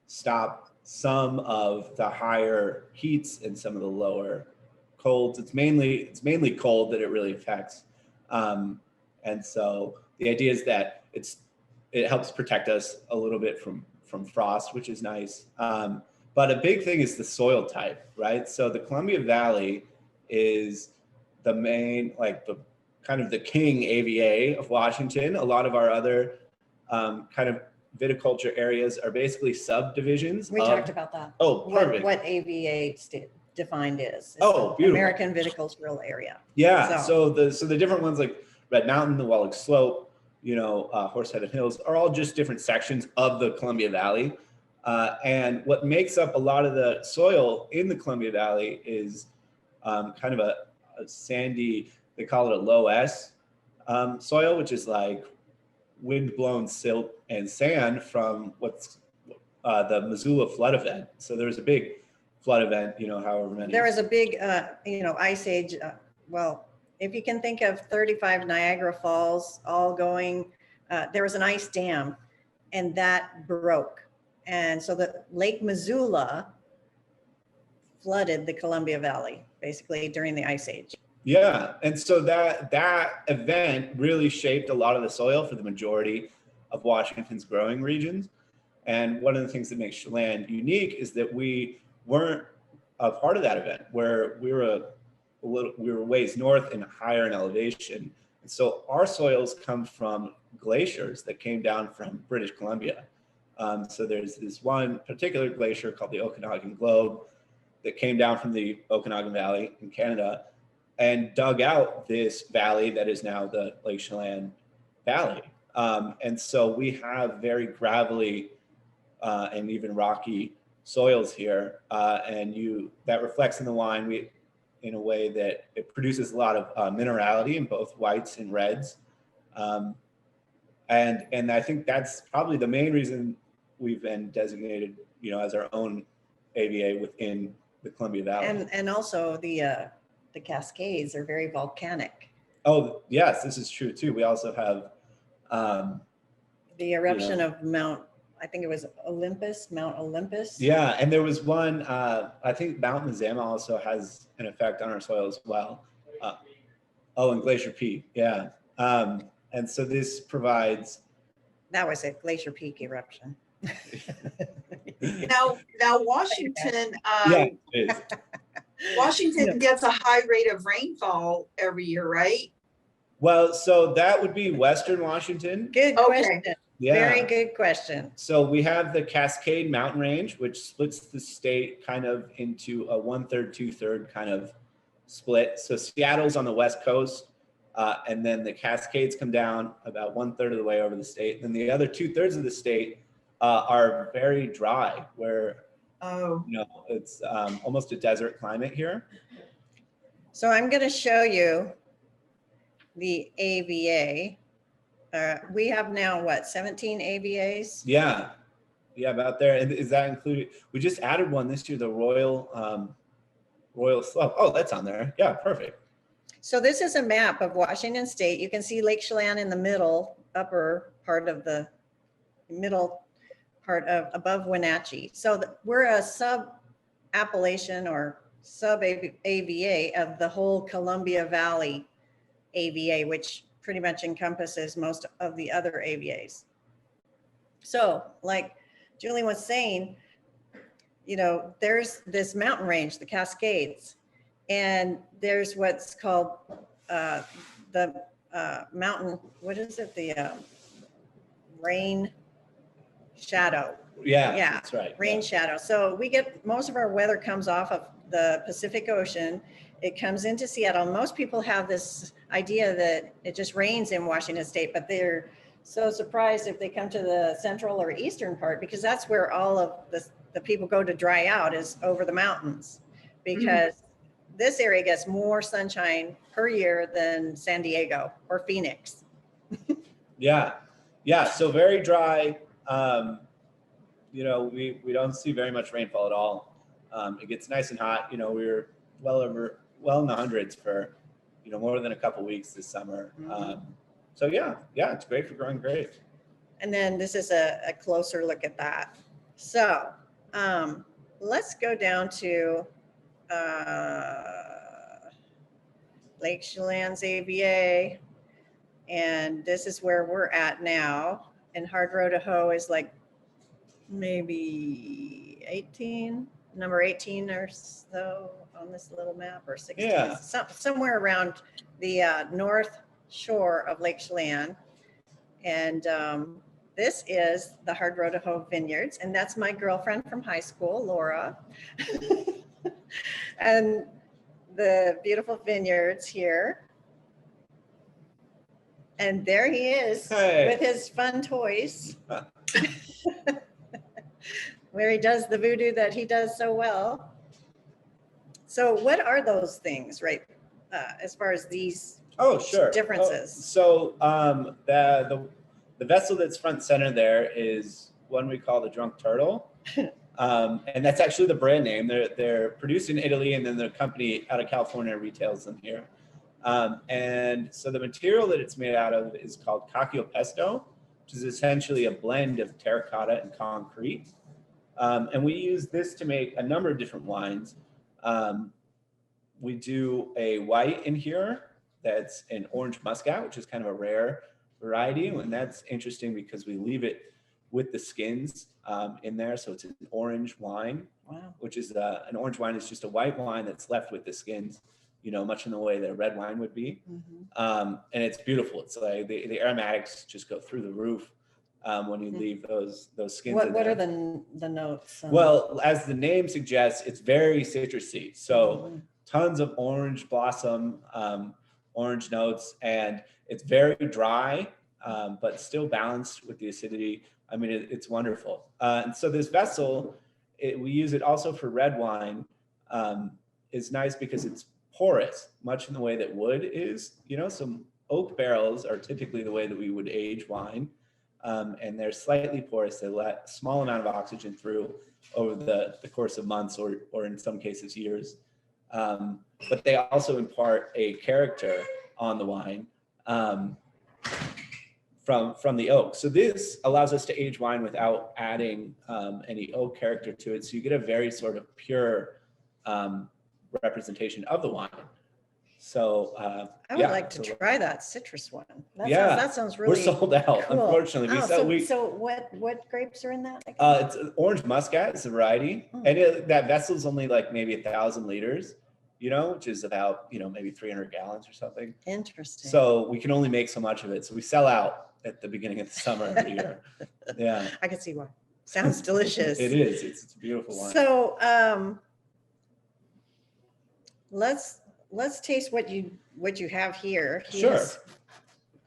stop some of the higher heats and some of the lower colds. It's mainly cold that it really affects, and so the idea is that it helps protect us a little bit from frost, which is nice. But a big thing is the soil type, right? So the Columbia Valley is the main, the king AVA of Washington. A lot of our other kind of viticulture areas are basically subdivisions.
We talked about that.
Oh, perfect.
What AVA defined is.
Oh, beautiful.
American Viticultural Area.
Yeah. So the different ones like Red Mountain, the Wellick Slope, Horsehead Hills are all just different sections of the Columbia Valley. And what makes up a lot of the soil in the Columbia Valley is kind of a sandy, they call it a low S soil, which is like wind-blown silt and sand from what's the Missoula flood event. So there was a big flood event, however many.
There was a big, ice age. Well, if you can think of 35 Niagara Falls all going, there was an ice dam and that broke. And so the Lake Missoula flooded the Columbia Valley, basically during the ice age.
Yeah, and so that event really shaped a lot of the soil for the majority of Washington's growing regions. And one of the things that makes Chelan unique is that we weren't a part of that event, where we were ways north and higher in elevation. And so our soils come from glaciers that came down from British Columbia. So there's this one particular glacier called the Okanagan Globe that came down from the Okanagan Valley in Canada and dug out this valley that is now the Lake Chelan Valley. And so we have very gravelly and even rocky soils here. And that reflects in the wine in a way that it produces a lot of minerality in both whites and reds. And I think that's probably the main reason we've been designated, as our own AVA within the Columbia Valley.
And also the Cascades are very volcanic.
Oh, yes, this is true too. We also have
the eruption of Mount Olympus.
Yeah, and there was one, I think Mount Mazama also has an effect on our soil as well. And Glacier Peak, yeah. And so this provides.
That was a Glacier Peak eruption.
Now Washington,
Yeah, it is.
Washington gets a high rate of rainfall every year, right?
Well, so that would be Western Washington.
Good question.
Yeah.
Very good question.
So we have the Cascade mountain range, which splits the state kind of into a 1/3, 2/3 kind of split. So Seattle's on the West Coast, and then the Cascades come down about 1/3 of the way over the state. Then the other 2/3 of the state are very dry, where it's almost a desert climate here.
So I'm going to show you the AVA. We have now 17 AVAs?
Yeah, about there. And is that included? We just added one this year, the Royal Slope. Oh, that's on there. Yeah, perfect.
So this is a map of Washington State. You can see Lake Chelan in the middle, upper part of the middle part of above Wenatchee. So we're a sub-appellation or sub-AVA of the whole Columbia Valley AVA, which pretty much encompasses most of the other AVAs. So like Julie was saying, there's this mountain range, the Cascades, and there's what's called the mountain, what is it? The rain shadow.
Yeah,
Yeah,
that's right.
Rain shadow. So we get, most of our weather comes off of the Pacific Ocean. It comes into Seattle. Most people have this idea that it just rains in Washington State, but they're so surprised if they come to the central or eastern part, because that's where all of the people go to dry out, is over the mountains, because this area gets more sunshine per year than San Diego or Phoenix.
Yeah. So very dry. We don't see very much rainfall at all. It gets nice and hot. We were well in the hundreds for, more than a couple weeks this summer. So yeah, it's great for growing grapes.
And then this is a closer look at that. So let's go down to Lake Chelan's AVA. And this is where we're at now. And Hard Row to Hoe is like maybe number 18 or so on this little map, or 16,
Yeah.
Somewhere around the north shore of Lake Chelan. And this is the Hard Rojo Vineyards, and that's my girlfriend from high school, Laura. And the beautiful vineyards here. And there he is with his fun toys, where he does the voodoo that he does so well. So what are those things, right? As far as these differences?
So the vessel that's front center there is one we call the Drunk Turtle. And that's actually the brand name. They're produced in Italy, and then the company out of California retails them here. And so the material that it's made out of is called cacio pesto, which is essentially a blend of terracotta and concrete. And we use this to make a number of different wines. We do a white in here that's an orange muscat, which is kind of a rare variety. And that's interesting because we leave it with the skins in there. So it's an orange wine, which is an orange wine is just a white wine that's left with the skins, you know, much in the way that a red wine would be. And it's beautiful. It's like the aromatics just go through the roof when you leave those skins.
What are the notes?
Well, as the name suggests, it's very citrusy. So tons of orange blossom, orange notes, and it's very dry, but still balanced with the acidity. I mean, it's wonderful. And so this vessel, we use it also for red wine, is nice because it's porous, much in the way that wood is. You know, some oak barrels are typically the way that we would age wine, and they're slightly porous. They let a small amount of oxygen through over the course of months or in some cases years. But they also impart a character on the wine from the oak. So this allows us to age wine without adding any oak character to it. So you get a very sort of pure representation of the wine. So
I would like to try that citrus one. That sounds really.
We're sold out,
cool.
Unfortunately.
So what grapes are in that?
It's orange muscat. It's a variety, and that vessel is only like maybe 1,000 liters. You know, which is about, you know, maybe 300 gallons or something.
Interesting.
So we can only make so much of it. So we sell out at the beginning of the summer every year. Yeah.
I can see why. Sounds delicious.
It is. It's a beautiful wine.
So let's taste what you have here.
He's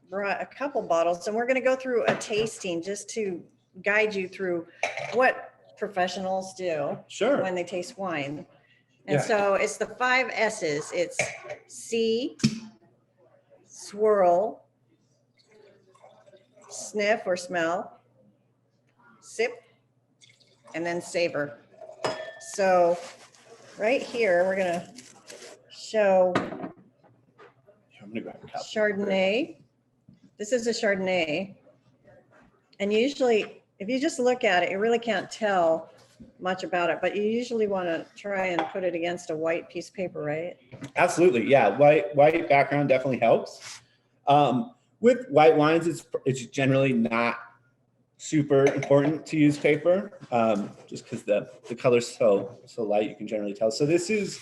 brought a couple bottles, and we're going to go through a tasting just to guide you through what professionals do when they taste wine. And so it's the 5 S's. It's see, swirl, sniff or smell, sip, and then savor. So right here, we're going to show Chardonnay. This is a Chardonnay. And usually, if you just look at it, you really can't tell much about it, but you usually want to try and put it against a white piece of paper, right?
Absolutely, yeah. White background definitely helps. With white wines, it's generally not super important to use paper, just because the color's so light, you can generally tell. So this is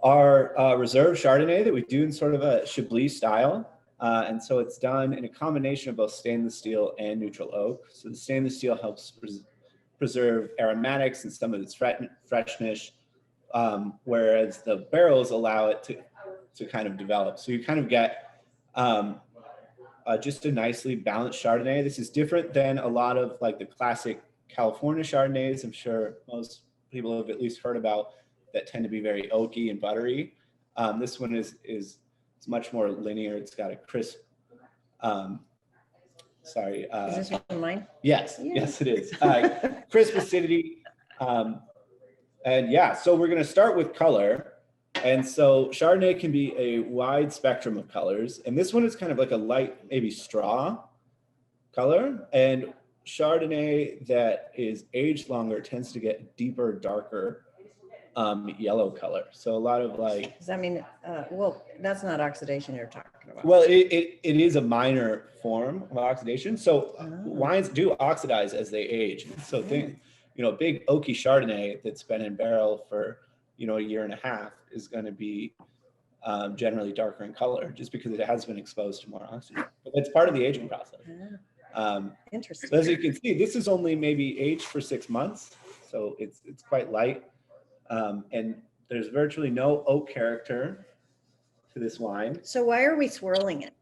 our reserve Chardonnay that we do in sort of a Chablis style. And so it's done in a combination of both stainless steel and neutral oak. So the stainless steel helps preserve aromatics and some of its freshness, whereas the barrels allow it to kind of develop. So you kind of get just a nicely balanced Chardonnay. This is different than a lot of like the classic California Chardonnays. I'm sure most people have at least heard about that tend to be very oaky and buttery. This one is much more linear. It's got a crisp,
is this one mine?
Yes, yes it is. Crisp acidity. And yeah, so we're gonna start with color. And so Chardonnay can be a wide spectrum of colors. And this one is kind of like a light, maybe straw color. And Chardonnay that is aged longer tends to get deeper, darker yellow color. So a lot of like.
Does that mean, well, that's not oxidation you're talking about.
Well, it is a minor form of oxidation. So wines do oxidize as they age. So think, big oaky Chardonnay that's been in barrel for, a year and a half is going to be generally darker in color just because it has been exposed to more oxygen. But that's part of the aging process.
Interesting.
But as you can see, this is only maybe aged for 6 months, so it's quite light, and there's virtually no oak character to this wine.
So why are we swirling it?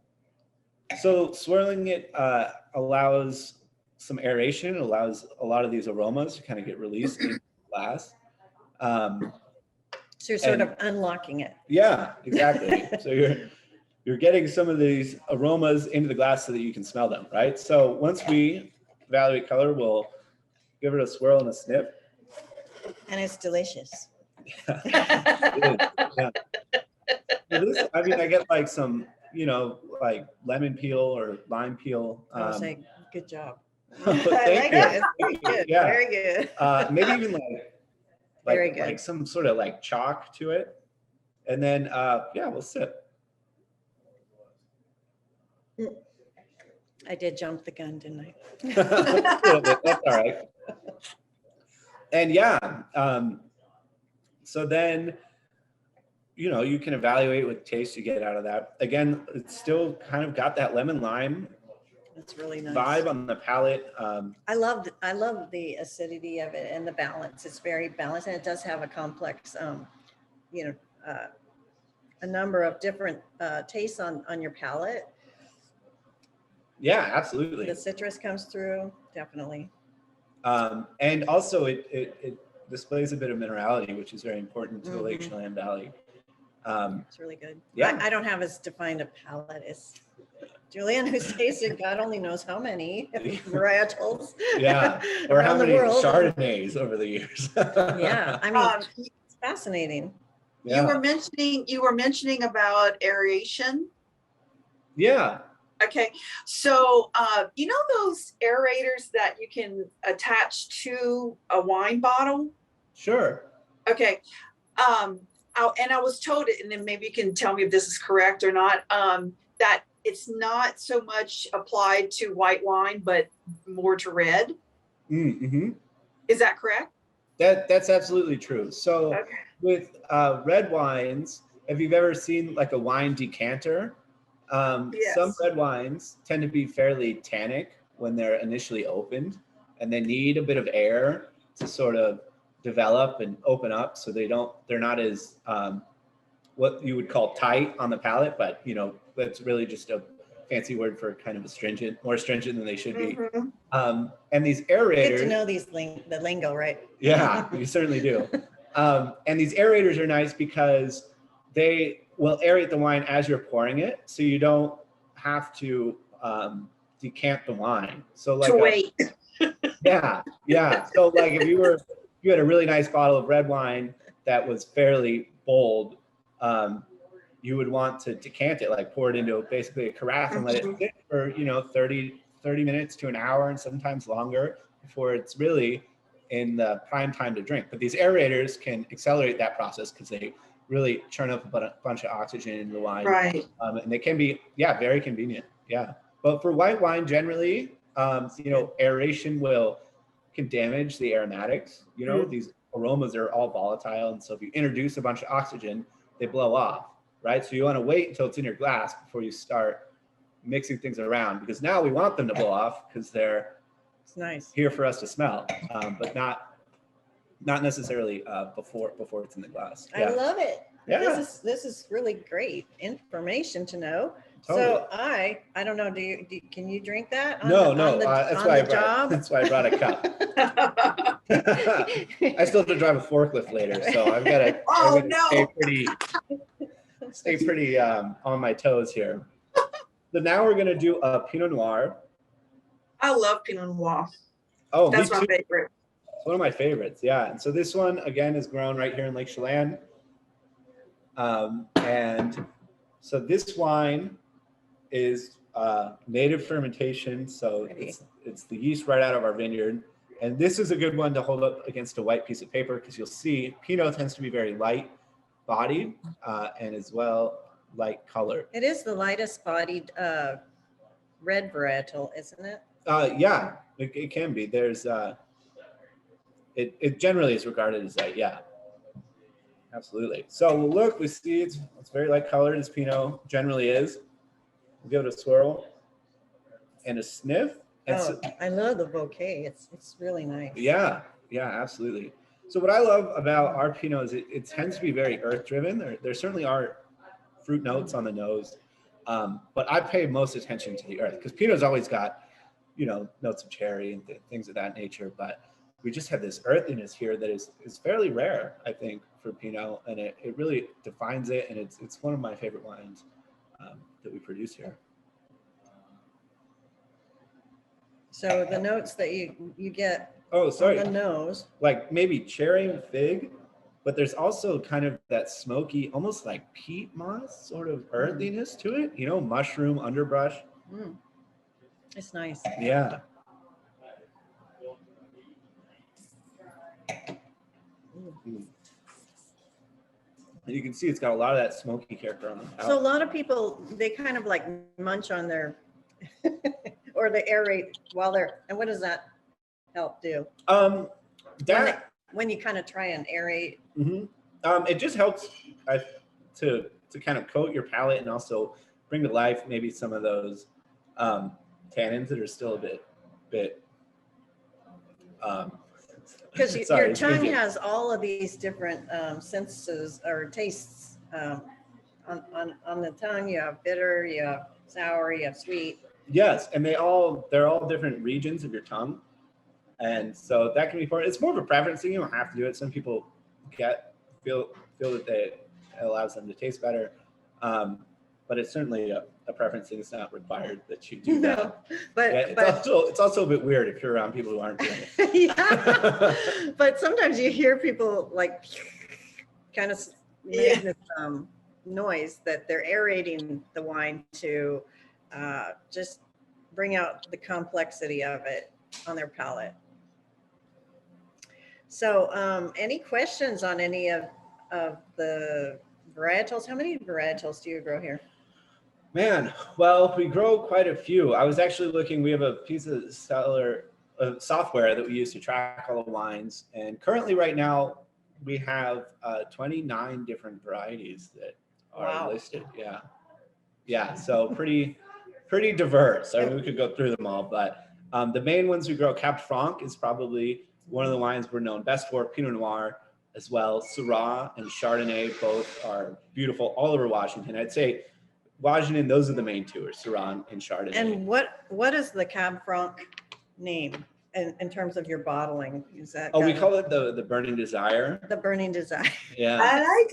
So swirling it allows some aeration. It allows a lot of these aromas to kind of get released in the glass.
So you're sort of unlocking it.
Yeah, exactly. So you're getting some of these aromas into the glass so that you can smell them, right? So once we evaluate color, we'll give it a swirl and a sniff.
And it's delicious.
Yeah. So this, I mean, I get like some, you know, like lemon peel or lime peel.
I was like, good job.
Thank
I like
you.
it. It's very good.
Yeah.
Very good.
Maybe even
Very good.
like some sort of like chalk to it. And then, yeah, we'll sip.
I did jump the gun, didn't I?
A little bit, that's all right. And yeah, so then, you know, you can evaluate what taste you get out of that. Again, it's still kind of got that lemon lime
It's really nice.
vibe on the palate.
I love the acidity of it and the balance. It's very balanced, and it does have a complex, you know, a number of different tastes on your palate.
Yeah, absolutely.
The citrus comes through, definitely.
And also it displays a bit of minerality, which is very important to the Lake
Mhm.
Chelan Valley.
It's really good.
Yeah.
I don't have as defined a palate as Julian, who's tasted God only knows how many varietals.
Yeah, or how
around the
many
world.
Chardonnays over the years.
Yeah, I mean, it's fascinating.
Yeah.
You were mentioning about aeration.
Yeah.
Okay, so you know those aerators that you can attach to a wine bottle?
Sure.
Okay, and I was told it, and then maybe you can tell me if this is correct or not, that it's not so much applied to white wine, but more to red.
Mm-hmm.
Is that correct?
That's absolutely true. So
Okay.
with red wines, if you've ever seen like a wine decanter,
Yes.
some red wines tend to be fairly tannic when they're initially opened, and they need a bit of air to sort of develop and open up, so they're not as what you would call tight on the palate, but you know, that's really just a fancy word for kind of astringent, more astringent than they should be.
Mhm.
And these
Good
aerators,
to know the lingo, right?
yeah, you certainly do. And these aerators are nice because they will aerate the wine as you're pouring it, so you don't have to decant the wine. So like
To wait.
yeah. So like if you had a really nice bottle of red wine that was fairly bold, you would want to decant it, like pour it into basically a carafe and let it sit for, you know, 30 minutes to an hour and sometimes longer before it's really in the prime time to drink. But these aerators can accelerate that process because they really churn up a bunch of oxygen in the wine.
Right.
And they can be, yeah, very convenient. Yeah. But for white wine, generally, you know, aeration can damage the aromatics. You know, these aromas are all volatile. And so if you introduce a bunch of oxygen, they blow off, right? So you want to wait until it's in your glass before you start mixing things around, because now we want them to blow off because they're
It's nice.
here for us to smell, but not necessarily before it's in the glass.
I love it.
Yeah.
This is really great information to know.
Totally.
So I don't know. Can you drink that?
No.
That's why
That's why I brought a cup. I still have to drive a forklift later, so I've got to.
Oh,
no.
no.
Stay pretty on my toes here. So now we're gonna do a Pinot Noir.
I love Pinot Noir.
Oh,
That's
me
my
too.
favorite.
It's one of my favorites, yeah. And so this one again is grown right here in Lake Chelan. And so this wine is native fermentation, so it's the yeast right out of our vineyard. And this is a good one to hold up against a white piece of paper, because you'll see Pinot tends to be very light bodied and as well light colored.
It is the lightest bodied red varietal, isn't it?
Yeah, it can be. There's it generally is regarded as that, yeah. Absolutely. So look, we see it's very light colored, as Pinot generally is. We'll give it a swirl and a sniff.
Oh, I love the bouquet. It's really nice.
Yeah, absolutely. So what I love about our Pinot is it tends to be very earth driven. There certainly are fruit notes on the nose, but I pay most attention to the earth because Pinot's always got, notes of cherry and things of that nature. But we just have this earthiness here that is fairly rare, I think, for Pinot, and it really defines it. And it's one of my favorite wines that we produce here.
So the notes that you get
on
the nose,
like maybe cherry and fig, but there's also kind of that smoky, almost like peat moss sort of earthiness to it, mushroom underbrush.
it's nice.
Yeah. And you can see it's got a lot of that smoky character on the
So a lot of people, they kind of like munch on their, or they aerate while they're, and what does that help do? When you kind of try and aerate.
It just helps to kind of coat your palate and also bring to life maybe some of those tannins that are still a bit
because your tongue has all of these different senses or tastes on the tongue. You have bitter, you have sour, you have sweet.
Yes, and they're all different regions of your tongue, and so that can be important. It's more of a preference thing. You don't have to do it. Some people feel that it allows them to taste better, but it's certainly a preference thing. It's not required that you do that.
No, but
it's also a bit weird if you're around people who aren't doing it.
Yeah, but sometimes you hear people like kind of make this noise that they're aerating the wine to just bring out the complexity of it on their palate. So any questions on any of the varietals? How many varietals do you grow here?
Man, well, we grow quite a few. I was actually looking, we have a piece of software that we use to track all the wines. And currently right now, we have 29 different varieties that are listed. Yeah, so pretty diverse. I mean, we could go through them all, but the main ones we grow, Cab Franc is probably one of the wines we're known best for. Pinot Noir as well. Syrah and Chardonnay both are beautiful all over Washington. I'd say Washington, those are the main two, are Syrah and Chardonnay.
And what is the Cab Franc name in terms of your bottling? Is that?
Oh, we call it the Burning Desire.
The Burning Desire.
Yeah.
I like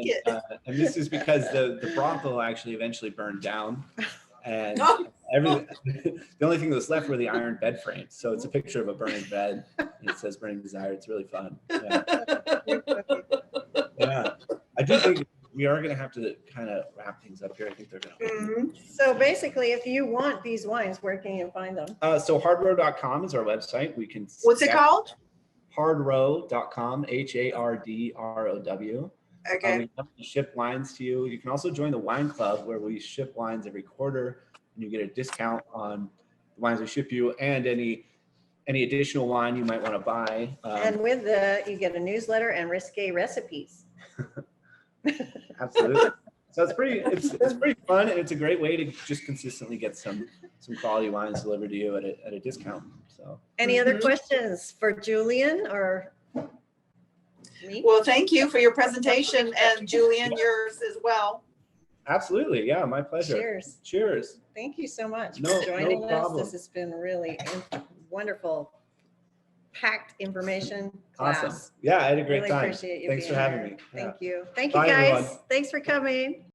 it.
And this is because the brothel actually eventually burned down, and the only thing that was left were the iron bed frames. So it's a picture of a burning bed, and it says Burning Desire. It's really fun. Yeah. I do think we are going to have to kind of wrap things up here. I think they're going to.
So basically, if you want these wines, where can you find them?
So hardrow.com is our website. We can.
What's it called?
Hardrow.com, HARDROW.
Okay.
We ship wines to you. You can also join the wine club where we ship wines every quarter, and you get a discount on the wines we ship you and any additional wine you might want to buy.
And with you get a newsletter and risque recipes.
Absolutely. So it's pretty fun, and it's a great way to just consistently get some quality wines delivered to you at a discount. So
any other questions for Julian or me?
Well, thank you for your presentation, and Julian, yours as well.
Absolutely. Yeah, my pleasure. Cheers.
Thank you so much
No
for joining us.
problem.
This has been really wonderful, packed information class.
Awesome. Yeah, I had a great
really
time.
Appreciate you.
Thanks for
being
having
here.
me.
Thank
Yeah.
you. Thank you,
Bye,
guys.
everyone.
Thanks for coming.